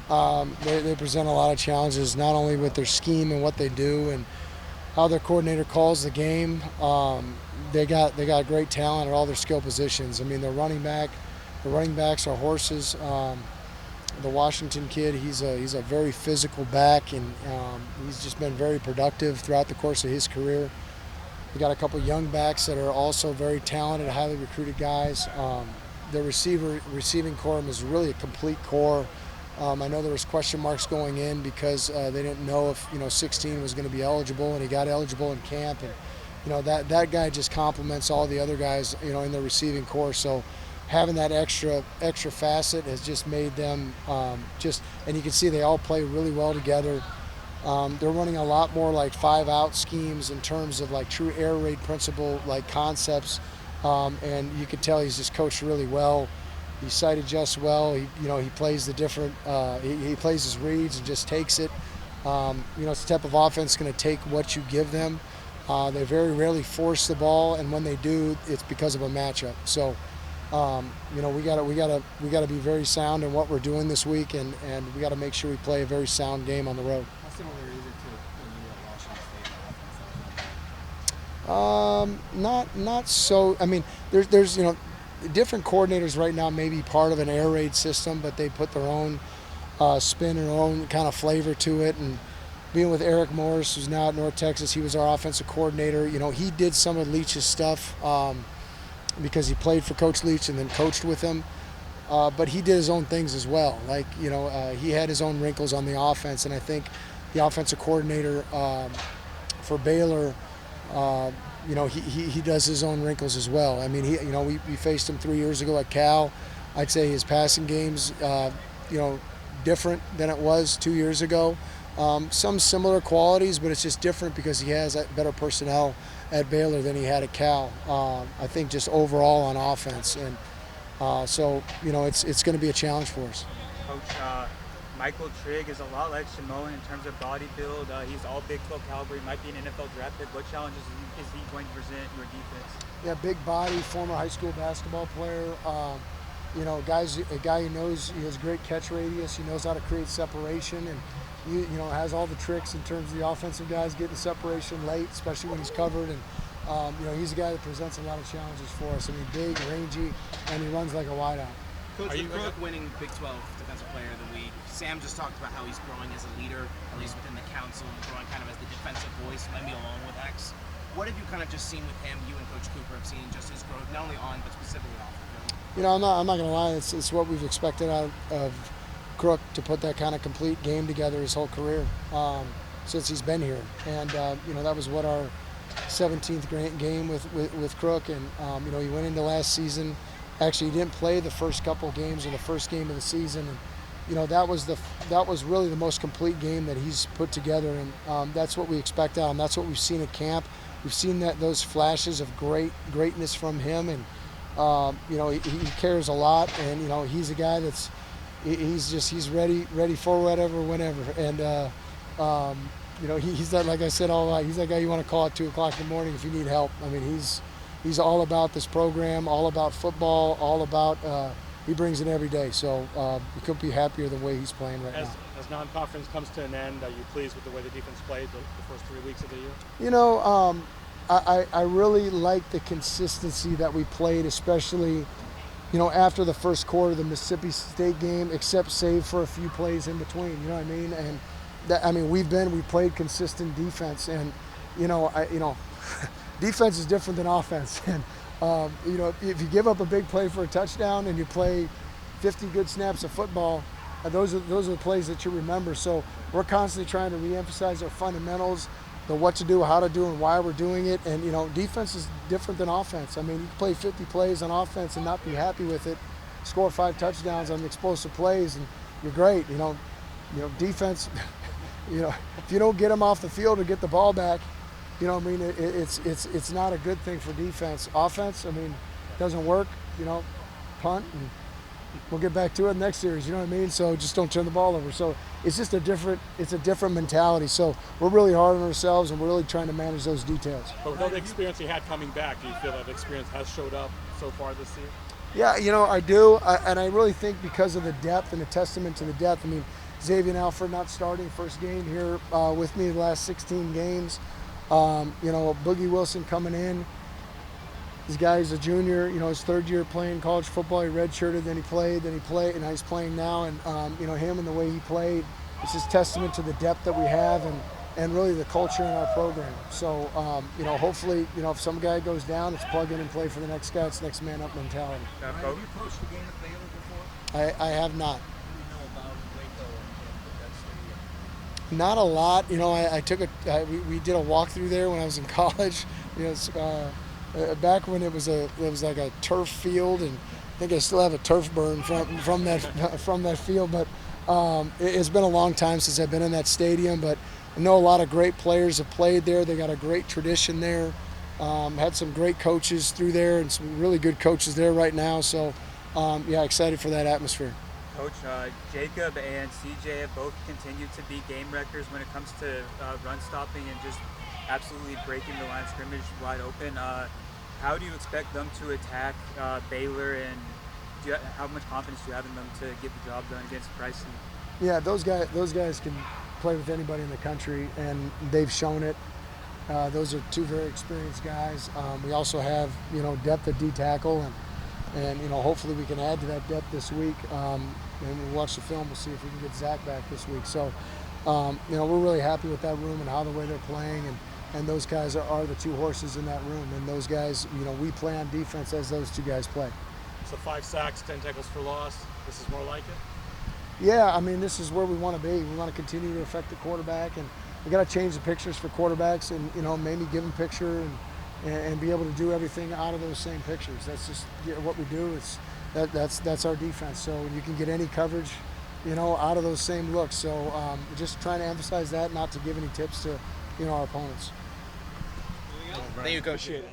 They present a lot of challenges, not only with their scheme and what they do and how their coordinator calls the game. They got great talent at all their skill positions. I mean, the running backs are horses. The Washington kid, he's a very physical back, and he's just been very productive throughout the course of his career. We got a couple young backs that are also very talented, highly recruited guys. The receiving core is really a complete core. I know there was question marks going in because they didn't know if 16 was going to be eligible, and he got eligible in camp, and that guy just complements all the other guys in the receiving core. So having that extra facet has just made them and you can see they all play really well together. They're running a lot more like 5-out schemes in terms of like true air raid principle like concepts, and you can tell he's just coached really well. He sight adjusts well. He plays the different. He plays his reads and just takes it. It's the type of offense going to take what you give them. They very rarely force the ball, and when they do, it's because of a matchup. So, we gotta be very sound in what we're doing this week, and we got to make sure we play a very sound game on the road. How similar is it to when you were at Washington State? Not so. I mean, there's different coordinators right now may be part of an air raid system, but they put their own spin and their own kind of flavor to it. And being with Eric Morris, who's now at North Texas, he was our offensive coordinator. He did some of Leach's stuff because he played for Coach Leach and then coached with him. But he did his own things as well. Like, he had his own wrinkles on the offense, and I think the offensive coordinator for Baylor, he does his own wrinkles as well. I mean, we faced him 3 years ago at Cal. I'd say his passing game's, different than it was 2 years ago. Some similar qualities, but it's just different because he has better personnel at Baylor than he had at Cal. I think just overall on offense, and so it's going to be a challenge for us. Coach, Michael Trigg is a lot like Shimon in terms of body build. He's all Big 12 caliber. He might be an NFL draft pick. What challenges is he going to present your defense? Yeah, big body, former high school basketball player. A guy who knows he has great catch radius. He knows how to create separation, and has all the tricks in terms of the offensive guys getting separation late, especially when he's covered. And he's a guy that presents a lot of challenges for us. I mean, big, rangy, and he runs like a wideout. Coach, are you winning Big 12 Defensive Player of the Week? Sam just talked about how he's growing as a leader, at least within the council, and growing kind of as the defensive voice, maybe along with X. What have you kind of just seen with him, you and Coach Cooper have seen just his growth, not only on, but specifically off the field? I'm not going to lie. It's what we've expected out of Crook to put that kind of complete game together his whole career since he's been here. And, that was what our 17th game with Crook. And, he went into last season. Actually, he didn't play the first couple games or the first game of the season. And, that was really the most complete game that he's put together. And that's what we expect out of him. That's what we've seen at camp. We've seen those flashes of greatness from him. And, he cares a lot. And, he's a guy that's, he's ready for whatever, whenever. And, he's that, like I said, all right. He's that guy you want to call at 2 o'clock in the morning if you need help. I mean, he's all about this program, all about football, all about, he brings it every day. So we couldn't be happier the way he's playing right now. As non-conference comes to an end, are you pleased with the way the defense played the first 3 weeks of the year? I really like the consistency that we played, especially after the first quarter of the Mississippi State game, except save for a few plays in between, you know what I mean? And we played consistent defense, and defense is different than offense. And if you give up a big play for a touchdown and you play 50 good snaps of football, those are the plays that you remember. So we're constantly trying to reemphasize our fundamentals, the what to do, how to do, and why we're doing it. And defense is different than offense. I mean, you can play 50 plays on offense and not be happy with it, score 5 touchdowns on explosive plays, and you're great. Defense. If you don't get them off the field or get the ball back, it's not a good thing for defense. Offense, doesn't work. Punt, and we'll get back to it next series. You know what I mean? So just don't turn the ball over. So it's just a different mentality. So we're really hard on ourselves, and we're really trying to manage those details. But with all the experience he had coming back, do you feel that experience has showed up so far this year? Yeah, I do, and I really think because of the depth and a testament to the depth. Xavier Alford not starting, first game here with me the last 16 games. Boogie Wilson coming in. This guy's a junior, his third year playing college football. He redshirted, then he played, and now he's playing now. And, him and the way he played, it's just testament to the depth that we have and really the culture in our program. So, hopefully, if some guy goes down, it's plug in and play for the next guy. It's next man up mentality. Have you coached a game at Baylor before? I have not. What do you know about Waco and that stadium? Not a lot. I took we did a walkthrough there when I was in college. Back when it was like a turf field, and I think I still have a turf burn from that field. But it's been a long time since I've been in that stadium. But I know a lot of great players have played there. They got a great tradition there. Had some great coaches through there, and some really good coaches there right now. So, excited for that atmosphere. Coach, Jacob and CJ have both continued to be game wreckers when it comes to run stopping and just absolutely breaking the line of scrimmage wide open. How do you expect them to attack Baylor, and how much confidence do you have in them to get the job done against Bryson? Yeah, those guys can play with anybody in the country, and they've shown it. Those are two very experienced guys. We also have depth at D tackle, and hopefully we can add to that depth this week. And we'll watch the film. We'll see if we can get Zach back this week. So, we're really happy with that room and how the way they're playing, and those guys are the two horses in that room. And those guys, we play on defense as those two guys play. So 5 sacks, 10 tackles for loss. This is more like it? Yeah, this is where we want to be. We want to continue to affect the quarterback, and we got to change the pictures for quarterbacks, and maybe give them picture and be able to do everything out of those same pictures. That's just what we do. That's our defense. So you can get any coverage, out of those same looks. So just trying to emphasize that, not to give any tips to our opponents. Thank you, Coach. Appreciate it.